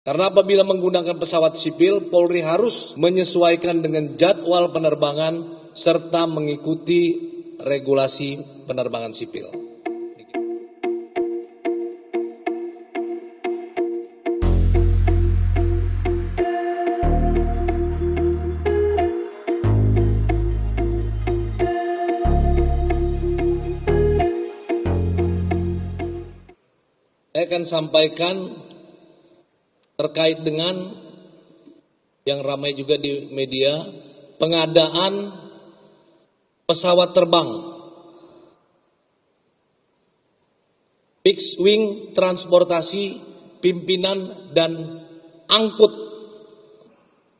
Karena apabila menggunakan pesawat sipil, Polri harus menyesuaikan dengan jadwal penerbangan serta mengikuti regulasi penerbangan sipil. Saya akan sampaikan terkait dengan yang ramai juga di media, pengadaan pesawat terbang fixed wing transportasi pimpinan dan angkut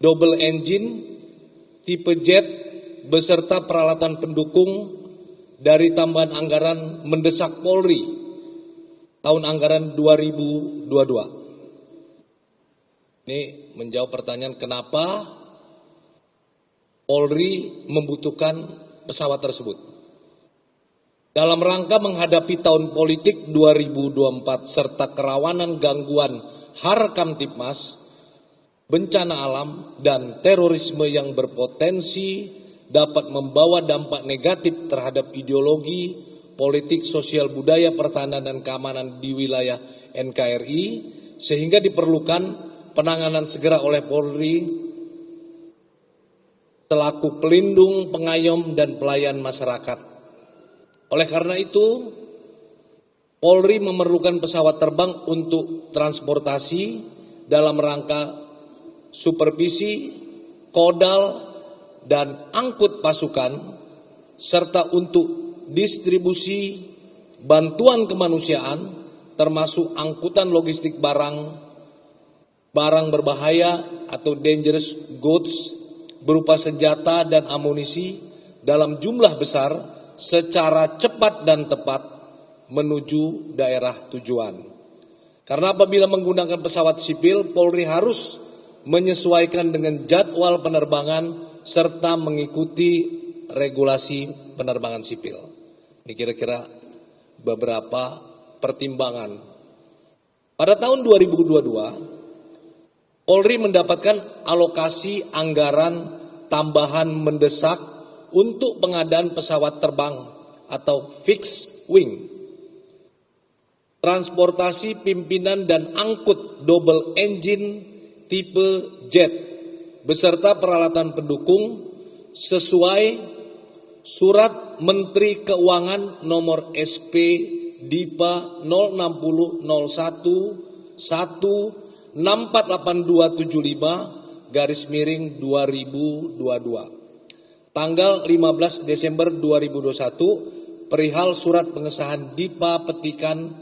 double engine tipe jet beserta peralatan pendukung dari tambahan anggaran mendesak Polri tahun anggaran 2022. Ini menjawab pertanyaan kenapa Polri membutuhkan pesawat tersebut. Dalam rangka menghadapi tahun politik 2024 serta kerawanan gangguan Harkamtibmas, bencana alam dan terorisme yang berpotensi dapat membawa dampak negatif terhadap ideologi, politik, sosial, budaya, pertahanan dan keamanan di wilayah NKRI, sehingga diperlukan penanganan segera oleh Polri selaku pelindung, pengayom, dan pelayan masyarakat. Oleh karena itu, Polri memerlukan pesawat terbang untuk transportasi dalam rangka supervisi, kodal, dan angkut pasukan, serta untuk distribusi bantuan kemanusiaan, termasuk angkutan logistik barang berbahaya atau dangerous goods berupa senjata dan amunisi dalam jumlah besar secara cepat dan tepat menuju daerah tujuan. Karena apabila menggunakan pesawat sipil, Polri harus menyesuaikan dengan jadwal penerbangan serta mengikuti regulasi penerbangan sipil. Ini kira-kira beberapa pertimbangan. Pada tahun 2022, Polri mendapatkan alokasi anggaran tambahan mendesak untuk pengadaan pesawat terbang atau fixed wing, transportasi pimpinan dan angkut double engine tipe jet, beserta peralatan pendukung sesuai Surat Menteri Keuangan nomor SP DIPA 06001-1682275/2022 tanggal 15 Desember 2021 perihal surat pengesahan DIPA petikan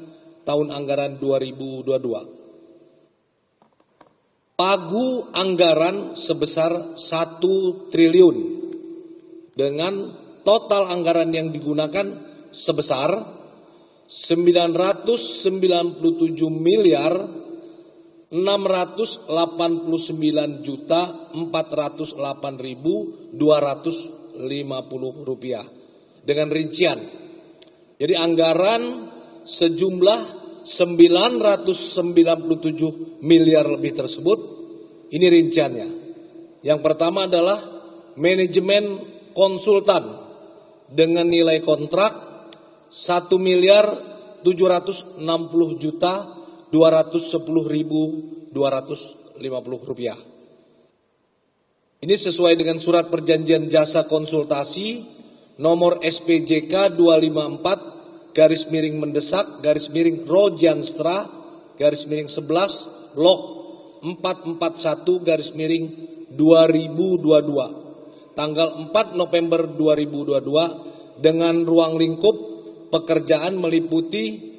tahun anggaran 2022. Pagu anggaran sebesar 1 triliun dengan total anggaran yang digunakan sebesar 999.408.250 rupiah dengan rincian. Jadi anggaran sejumlah 997 miliar lebih tersebut, ini rinciannya. Yang pertama adalah manajemen konsultan dengan nilai kontrak 1.760.210.250 rupiah. Ini sesuai dengan surat perjanjian jasa konsultasi nomor SPJK 254-mendesak-Rojanstra-11 Log 441-2022 tanggal 4 November 2022 dengan ruang lingkup pekerjaan meliputi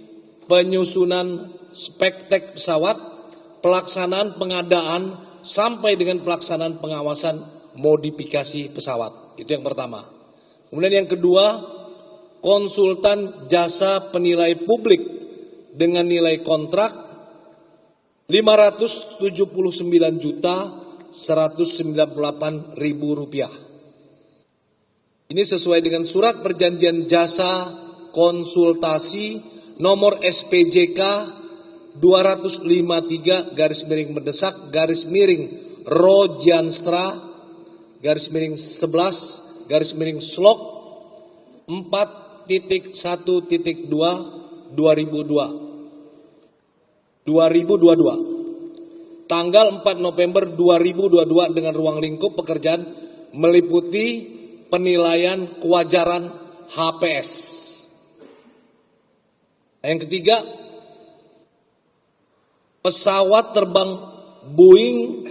penyusunan spek-tek pesawat, pelaksanaan pengadaan sampai dengan pelaksanaan pengawasan modifikasi pesawat. Itu yang pertama. Kemudian yang kedua, konsultan jasa penilai publik dengan nilai kontrak 579.198.000 rupiah. Ini sesuai dengan surat perjanjian jasa konsultasi nomor SPJK 253 garis miring mendesak garis miring Rojanstra garis miring 11 garis miring slok 4.1.2 2022 tanggal 4 November 2022 dengan ruang lingkup pekerjaan meliputi penilaian kewajaran HPS. Yang ketiga, pesawat terbang Boeing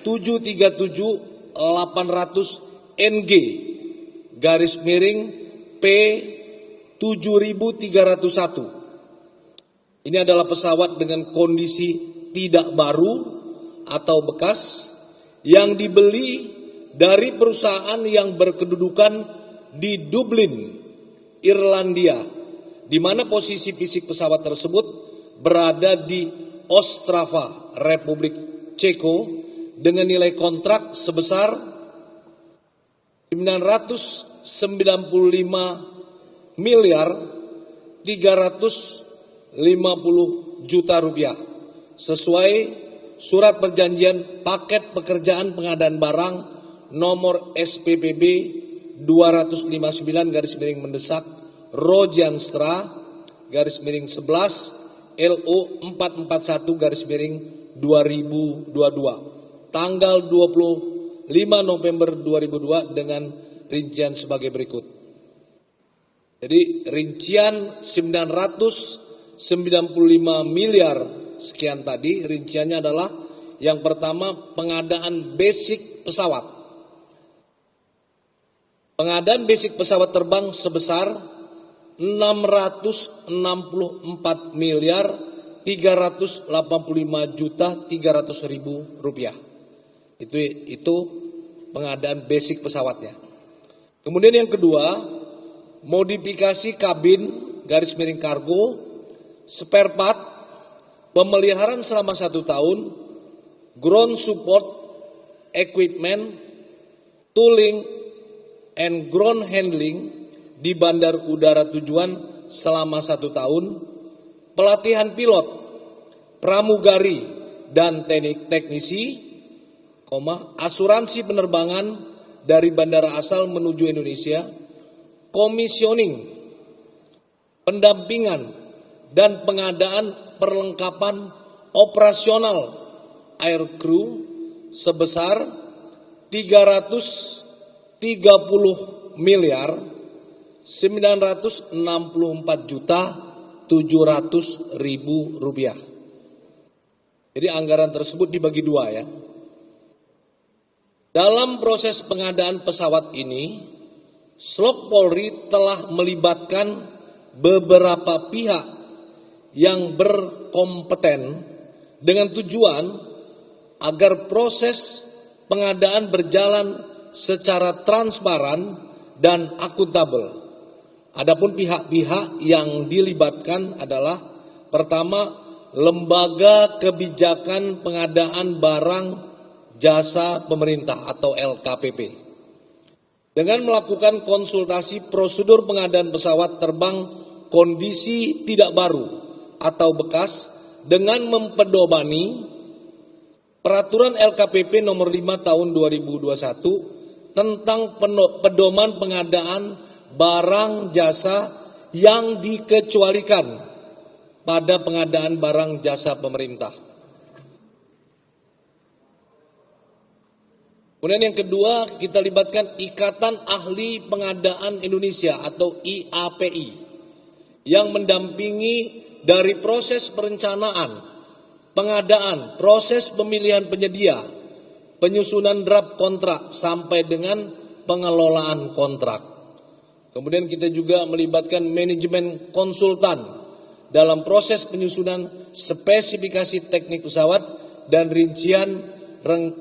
737-800 NG garis miring P7301. Ini adalah pesawat dengan kondisi tidak baru atau bekas yang dibeli dari perusahaan yang berkedudukan di Dublin, Irlandia, di mana posisi fisik pesawat tersebut berada di Ostrava, Republik Ceko, dengan nilai kontrak sebesar 995 miliar 350 juta rupiah sesuai surat perjanjian paket pekerjaan pengadaan barang nomor SPPB 259 garis miring mendesak Rojanstra garis miring 11 LO 441 garis miring 2022 tanggal 25 November 2002 dengan rincian sebagai berikut. Jadi rincian 995 miliar sekian tadi, rinciannya adalah yang pertama pengadaan basic pesawat. Pengadaan basic pesawat terbang sebesar 664 miliar 385 juta 300 ribu rupiah. Itu pengadaan basic pesawatnya. Kemudian yang kedua, modifikasi kabin garis miring kargo, spare part, pemeliharaan selama 1 tahun, ground support equipment, tooling and ground handling di bandar udara tujuan selama 1 tahun, pelatihan pilot, pramugari dan teknisi, asuransi penerbangan dari bandara asal menuju Indonesia, komisioning, pendampingan dan pengadaan perlengkapan operasional air crew sebesar 330 miliar 964 juta 700 ribu rupiah. Jadi anggaran tersebut dibagi dua ya. Dalam proses pengadaan pesawat ini, Slok Polri telah melibatkan beberapa pihak yang berkompeten dengan tujuan agar proses pengadaan berjalan secara transparan dan akuntabel. Adapun pihak-pihak yang dilibatkan adalah pertama, Lembaga Kebijakan Pengadaan Barang Jasa Pemerintah atau LKPP. Dengan melakukan konsultasi prosedur pengadaan pesawat terbang kondisi tidak baru atau bekas dengan mempedomani Peraturan LKPP nomor 5 tahun 2021 tentang pedoman pengadaan barang jasa yang dikecualikan pada pengadaan barang jasa pemerintah. Kemudian yang kedua, kita libatkan Ikatan Ahli Pengadaan Indonesia atau IAPI yang mendampingi dari proses perencanaan, pengadaan, proses pemilihan penyedia, penyusunan draft kontrak sampai dengan pengelolaan kontrak. Kemudian kita juga melibatkan manajemen konsultan dalam proses penyusunan spesifikasi teknik pesawat dan rincian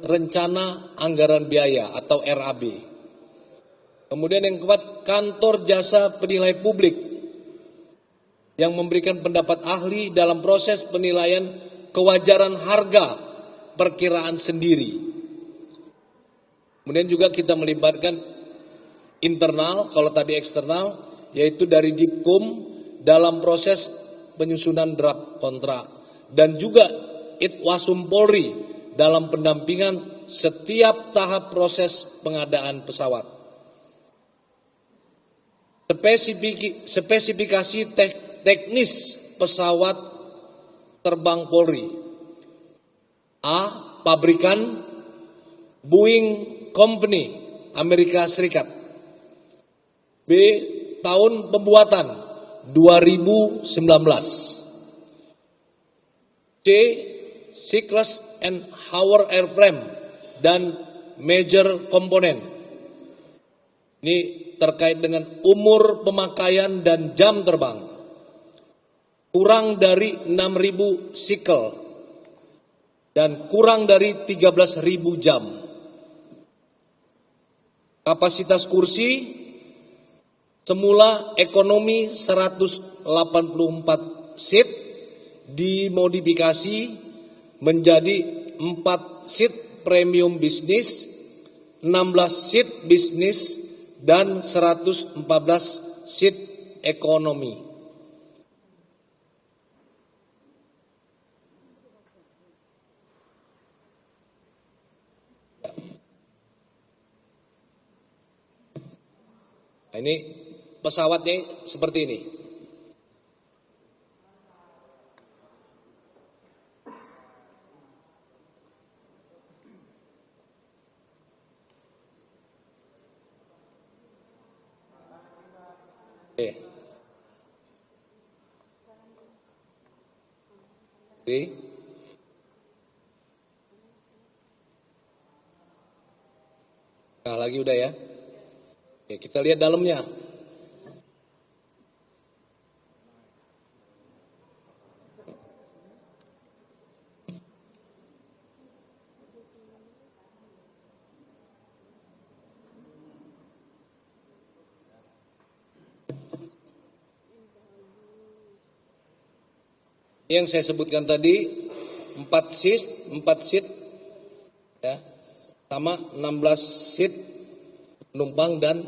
rencana anggaran biaya atau RAB. Kemudian yang keempat, kantor jasa penilai publik yang memberikan pendapat ahli dalam proses penilaian kewajaran harga perkiraan sendiri. Kemudian juga kita melibatkan internal, kalau tadi eksternal, yaitu dari Dipkum dalam proses penyusunan draft kontrak. dan juga Itwasum Polri dalam pendampingan setiap tahap proses pengadaan pesawat. Spesifikasi teknis pesawat terbang Polri. A. Pabrikan Boeing Company, Amerika Serikat. B. Tahun pembuatan 2019. C. Cycles and Hour Airframe dan Major Component. Ini terkait dengan umur pemakaian dan jam terbang. Kurang dari 6.000 cycle dan kurang dari 13.000 jam. Kapasitas kursi semula ekonomi 184 seat dimodifikasi menjadi 4 seat premium bisnis, 16 seat bisnis, dan 114 seat ekonomi. Nah, ini pesawatnya seperti ini. Oke. Nah, lagi udah ya. Oke, kita lihat dalamnya. Yang saya sebutkan tadi 4 seat ya, sama 16 seat penumpang, dan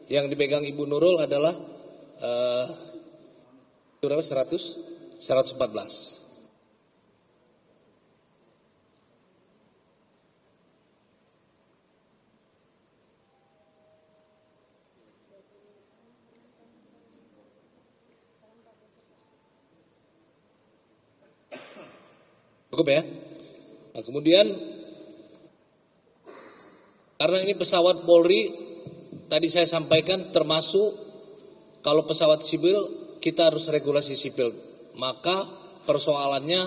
yang dipegang Ibu Nurul adalah 114. Cukup ya. Nah, kemudian karena ini pesawat Polri, tadi saya sampaikan termasuk kalau pesawat sipil kita harus regulasi sipil. Maka persoalannya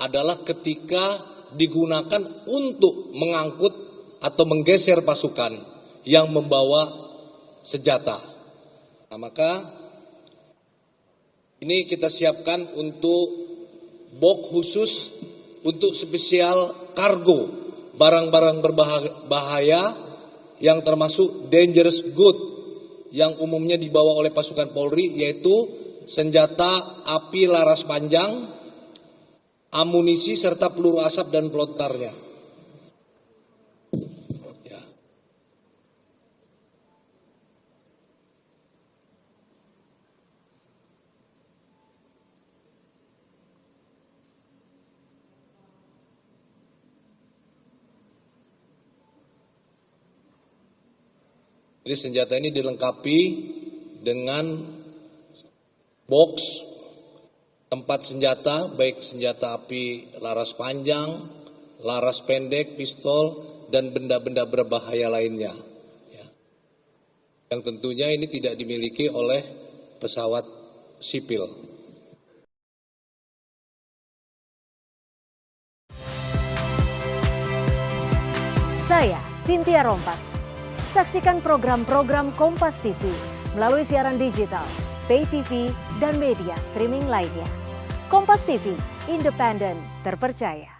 adalah ketika digunakan untuk mengangkut atau menggeser pasukan yang membawa senjata. Nah, maka ini kita siapkan untuk box khusus untuk spesial kargo, barang-barang berbahaya yang termasuk dangerous good yang umumnya dibawa oleh pasukan Polri, yaitu senjata api laras panjang, amunisi serta peluru asap dan pelontarnya. Ya. Jadi senjata ini dilengkapi dengan box tempat senjata, baik senjata api laras panjang, laras pendek, pistol, dan benda-benda berbahaya lainnya. Ya. Yang tentunya ini tidak dimiliki oleh pesawat sipil. Saya Cynthia Rompas. Saksikan program-program Kompas TV melalui siaran digital, pay TV, dan media streaming lainnya. Kompas TV, independen, terpercaya.